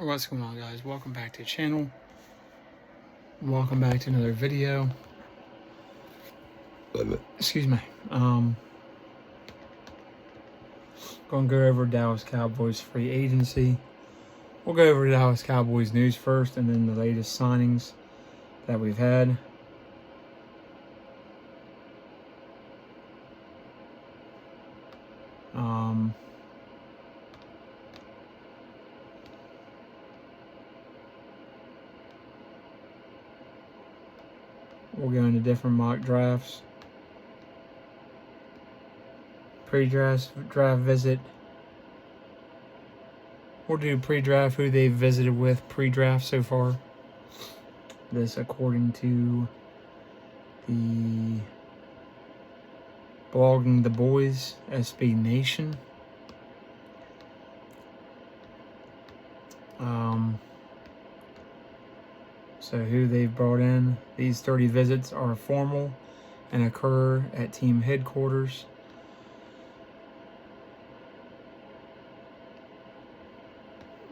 What's going on, guys? Welcome back to the channel. Welcome back to another video. Excuse me. Gonna go over Dallas Cowboys free agency. We'll go over Dallas Cowboys news first, and then the latest signings that we've had. We'll go into different mock drafts. Pre-draft visit. We'll do pre-draft, who they've visited with pre-draft so far. This according to the Blogging the Boys, SB Nation. So who they've brought in. These 30 visits are formal and occur at team headquarters.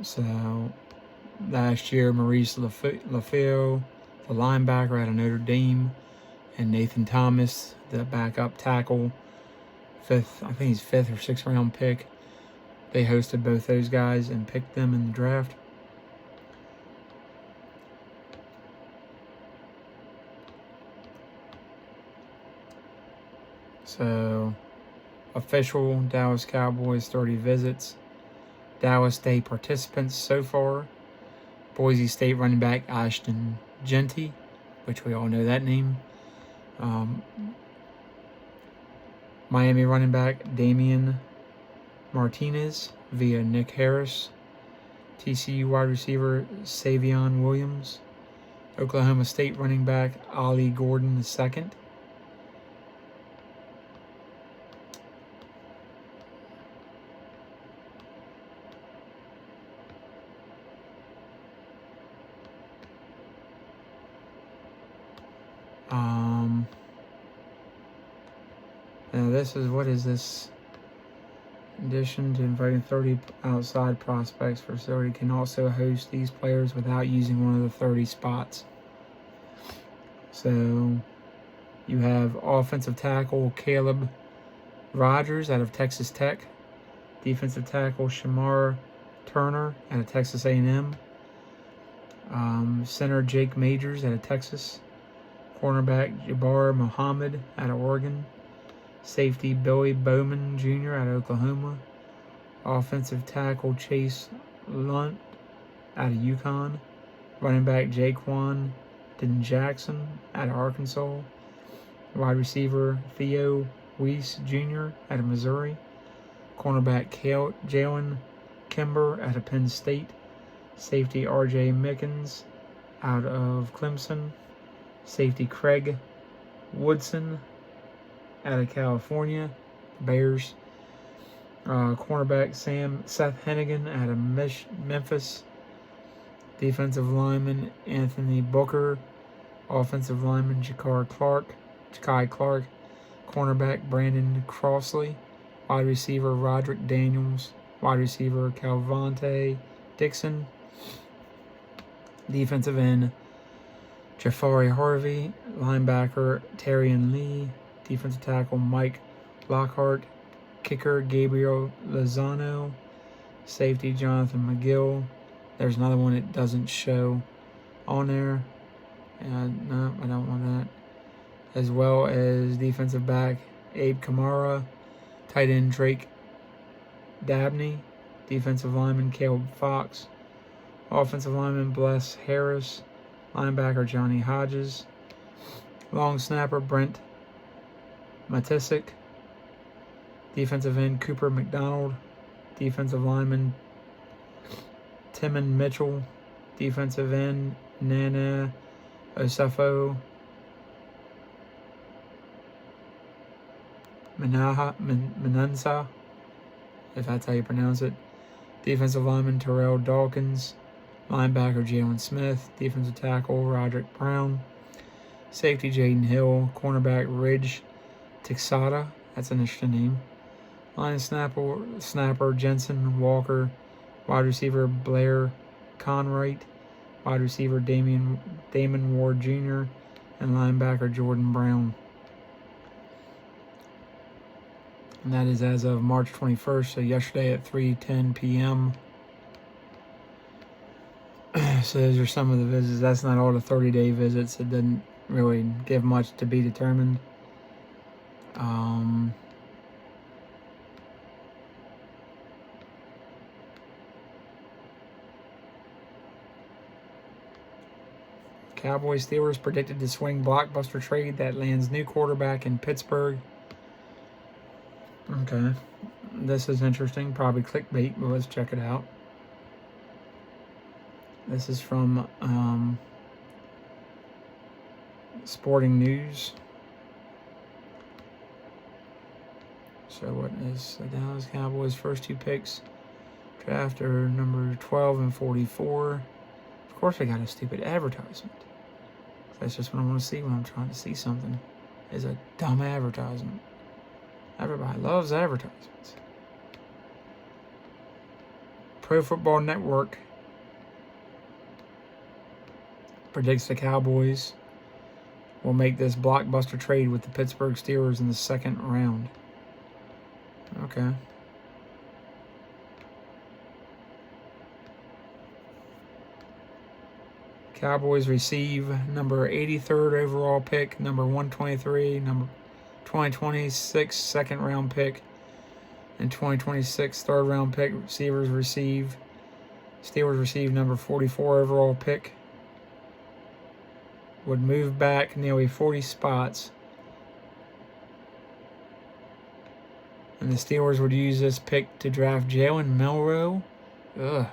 So last year, Maurice LaFeo, the linebacker out of Notre Dame, and Nathan Thomas, the backup tackle, I think he's 5th or 6th round pick. They hosted both those guys and picked them in the draft. So, official Dallas Cowboys 30 visits. Dallas State participants so far. Boise State running back Ashton Genty, which we all know that name. Miami running back Damian Martinez via Nick Harris. TCU wide receiver Savion Williams. Oklahoma State running back Ollie Gordon II. Now what is this? In addition to inviting 30 outside prospects, facility can also host these players without using one of the 30 spots. So you have offensive tackle Caleb Rogers out of Texas Tech, defensive tackle Shamar Turner out of Texas A&M, center Jake Majors out of Texas, cornerback Jabbar Muhammad out of Oregon, safety Billy Bowman Jr. out of Oklahoma, offensive tackle Chase Lunt out of UConn, running back Jaquan Jackson out of Arkansas, wide receiver Theo Weiss Jr. out of Missouri, cornerback Jalen Kimber out of Penn State, safety R.J. Mickens out of Clemson, safety Craig Woodson out of California, Bears, cornerback Seth Hennigan out of Memphis, defensive lineman Anthony Booker, offensive lineman Ja'Kai Clark, cornerback Brandon Crossley, wide receiver Roderick Daniels, wide receiver Calvante Dixon, defensive end Jafari Harvey, linebacker Terrian Lee, defensive tackle Mike Lockhart, kicker Gabriel Lozano, safety Jonathan McGill. There's another one that doesn't show on there. No, I don't want that. As well as defensive back Abe Kamara, tight end Drake Dabney, defensive lineman Caleb Fox, offensive lineman Bless Harris, linebacker Johnny Hodges, long snapper Brent Matisic, defensive end Cooper McDonald, defensive lineman Timon Mitchell, defensive end Nana Osefo Menansa, if that's how you pronounce it, defensive lineman Terrell Dawkins, linebacker Jalen Smith, defensive tackle Roderick Brown, safety Jaden Hill, cornerback Ridge Tixada, that's an interesting name, line snapper Jensen Walker, wide receiver Blair Conwright, wide receiver Damon Ward Jr., and linebacker Jordan Brown. And that is as of March 21st, so yesterday at 3:10 p.m. So those are some of the visits. That's not all the 30-day visits. It didn't really give much to be determined. Cowboys Steelers predicted to swing blockbuster trade that lands new quarterback in Pittsburgh. Okay. This is interesting. Probably clickbait, but let's check it out. This is from Sporting News. So what is the Dallas Cowboys' first 2 picks? Draft are number 12 and 44. Of course I got a stupid advertisement. That's just what I want to see when I'm trying to see something. Is a dumb advertisement. Everybody loves advertisements. Pro Football Network predicts the Cowboys will make this blockbuster trade with the Pittsburgh Steelers in the 2nd round. Okay. Cowboys receive number 83rd overall pick, number 123, number 2026 second round pick, and 2026 third round pick. Steelers receive number 44 overall pick. Would move back nearly 40 spots. And the Steelers would use this pick to draft Jalen Milroe. Ugh.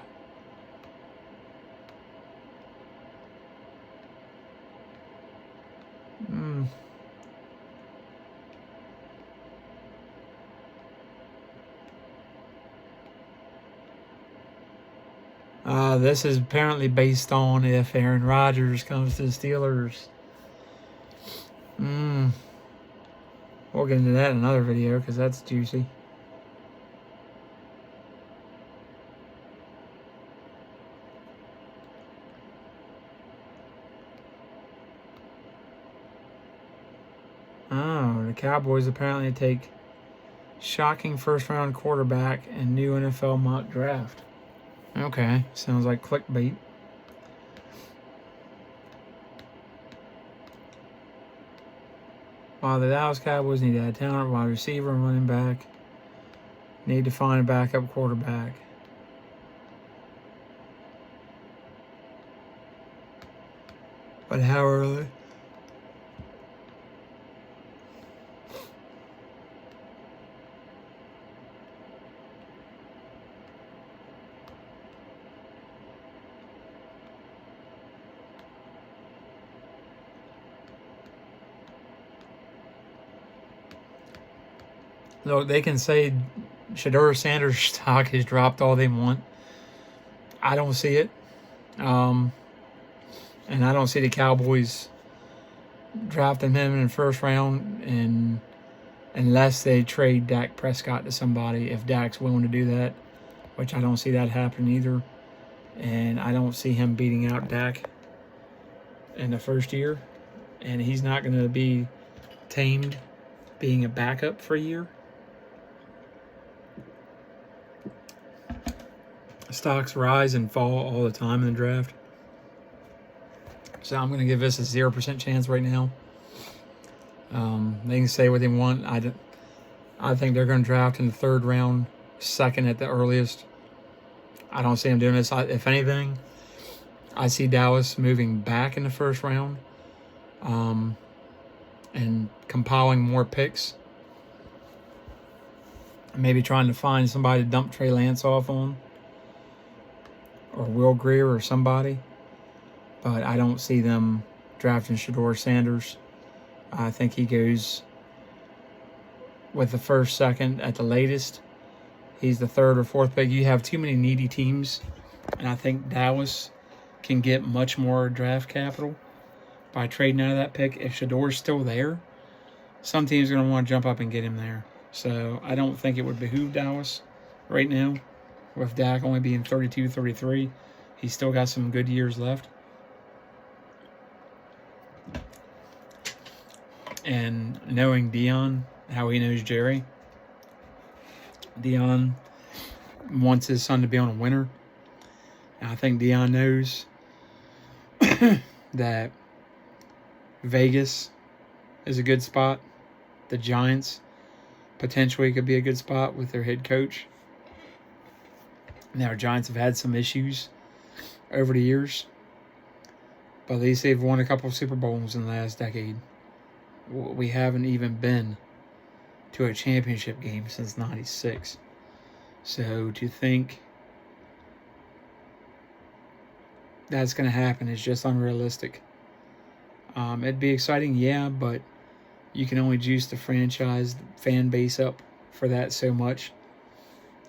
This is apparently based on if Aaron Rodgers comes to the Steelers. We'll get into that in another video because that's juicy. Oh, the Cowboys apparently take shocking first-round quarterback in new NFL mock draft. Okay, sounds like clickbait. While the Dallas Cowboys need to add talent, wide receiver and running back, need to find a backup quarterback. But how early? Look, they can say Shedeur Sanders' stock has dropped all they want. I don't see it. And I don't see the Cowboys drafting him in the first round unless they trade Dak Prescott to somebody, if Dak's willing to do that, which I don't see that happening either. And I don't see him beating out Dak in the first year. And he's not going to be tamed being a backup for a year. Stocks rise and fall all the time in the draft. So I'm going to give this a 0% chance right now. They can say what they want. I think they're going to draft in the 3rd round, 2nd at the earliest. I don't see them doing this. If anything, I see Dallas moving back in the 1st round and compiling more picks. Maybe trying to find somebody to dump Trey Lance off on, or Will Greer or somebody. But I don't see them drafting Shedeur Sanders. I think he goes with the 1st, 2nd at the latest. He's the 3rd or 4th pick. You have too many needy teams, and I think Dallas can get much more draft capital by trading out of that pick. If Shedeur's still there, some teams are going to want to jump up and get him there. So I don't think it would behoove Dallas right now, with Dak only being 32, 33. He's still got some good years left. And knowing Dion, how he knows Jerry, Dion wants his son to be on a winner. And I think Dion knows that Vegas is a good spot. The Giants potentially could be a good spot with their head coach. Now, the Giants have had some issues over the years, but at least they've won a couple of Super Bowls in the last decade. We haven't even been to a championship game since '96. So to think that's going to happen is just unrealistic. It'd be exciting, yeah, but you can only juice the franchise fan base up for that so much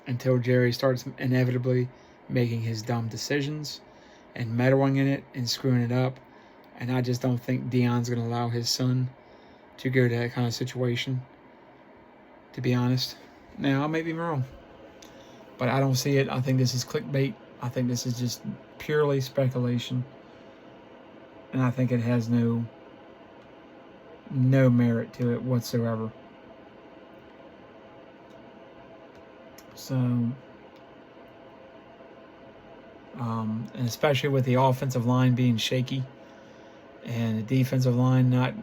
until Jerry starts inevitably making his dumb decisions and meddling in it and screwing it up. And I just don't think Dion's going to allow his son to go to that kind of situation, to be honest. Now, I may be wrong, but I don't see it. I think this is clickbait. I think this is just purely speculation. And I think it has no merit to it whatsoever. So, and especially with the offensive line being shaky and the defensive line not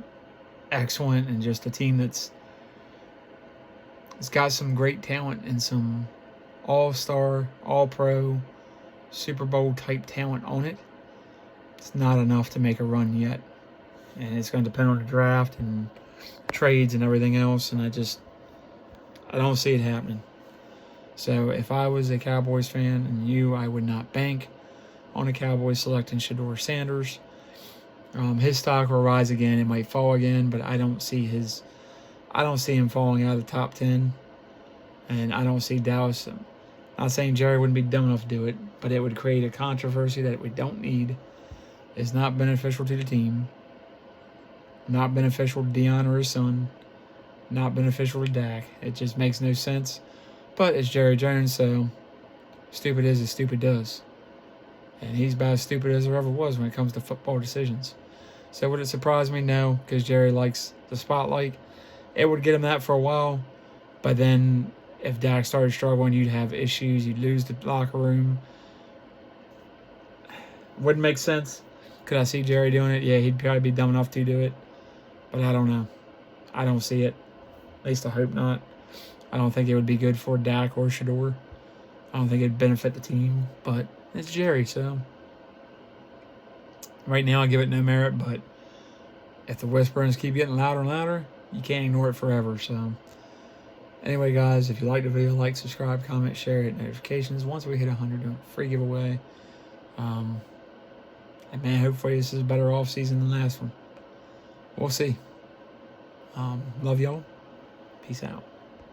excellent, and just a team it's got some great talent and some all-star, all-pro, Super Bowl type talent on it. It's not enough to make a run yet. And it's going to depend on the draft and trades and everything else. And I don't see it happening. So if I was a Cowboys fan and I would not bank on the Cowboys selecting Shedeur Sanders. His stock will rise again. It might fall again, but I don't see him falling out of the top 10. And I don't see Dallas. I'm not saying Jerry wouldn't be dumb enough to do it, but it would create a controversy that we don't need. It's not beneficial to the team. Not beneficial to Dion or his son. Not beneficial to Dak. It just makes no sense. But it's Jerry Jones, so stupid is as stupid does. And he's about as stupid as there ever was when it comes to football decisions. So would it surprise me? No, because Jerry likes the spotlight. It would get him that for a while. But then if Dak started struggling, you'd have issues. You'd lose the locker room. Wouldn't make sense. Could I see Jerry doing it? Yeah, he'd probably be dumb enough to do it. But I don't know. I don't see it. At least I hope not. I don't think it would be good for Dak or Shedeur. I don't think it'd benefit the team. But it's Jerry, so right now I give it no merit. But if the whisperings keep getting louder and louder, you can't ignore it forever. So anyway, guys, if you like the video, like, subscribe, comment, share, hit notifications. Once we hit 100, do a free giveaway. And man, hopefully this is a better off season than the last one. We'll see. Love y'all. Peace out.